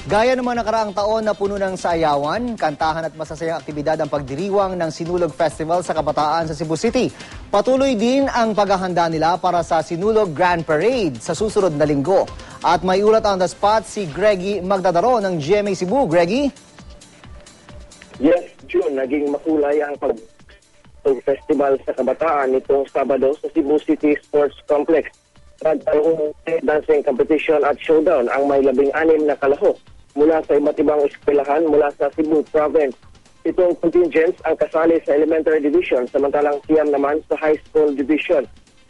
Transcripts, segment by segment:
Gaya naman nakaraang taon na puno ng sayawan, kantahan at masasayang aktibidad ang pagdiriwang ng Sinulog Festival sa Kabataan sa Cebu City. Patuloy din ang paghahanda nila para sa Sinulog Grand Parade sa susunod na linggo. At may ulat on the spot si Greggy Magdadaro ng GMA Cebu. Greggy? Yes, June, naging makulay ang festival sa Kabataan nitong Sabado sa Cebu City Sports Complex. Nagkaroon ng dancing competition at showdown ang may 16 na kalahok mula sa iba't ibang eskwelahan mula sa Cebu Province. Itong contingents ang kasali sa elementary division, samantalang siyam naman sa high school division.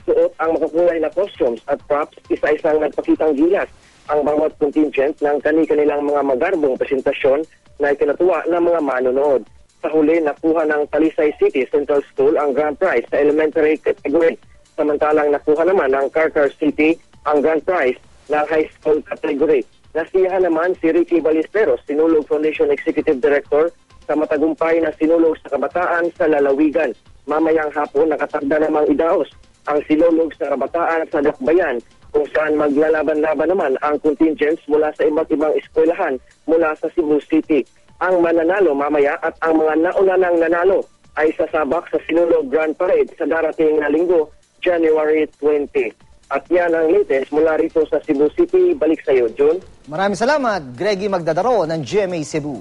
Suot ang makakulay na costumes at props, isa-isang nagpakitang gilas ang bawat contingent ng kani-kanilang mga magarbong presentasyon na ikinatuwa ng mga manonood. Sa huli, nakuha ng Talisay City Central School ang grand prize sa elementary category. Samantalang nakuha naman ng Carter City ang grand prize na high school category. Nasiyahan naman si Ricky Ballesteros, Sinulog Foundation Executive Director, sa matagumpay na Sinulog sa Kabataan sa Lalawigan. Mamayang hapon nakatagda namang idaos ang Sinulog sa Kabataan sa Dakbayan, kung saan maglalaban-laban naman ang contingents mula sa iba't ibang eskwelahan mula sa Cebu City. Ang mananalo mamaya at ang mga naunang nanalo ay sasabak sa Sinulog Grand Parade sa darating na linggo, January 20. At yan ang latest mula rito sa Cebu City. Balik sa iyo, June. Maraming salamat, Greggy Magdadaro ng GMA Cebu.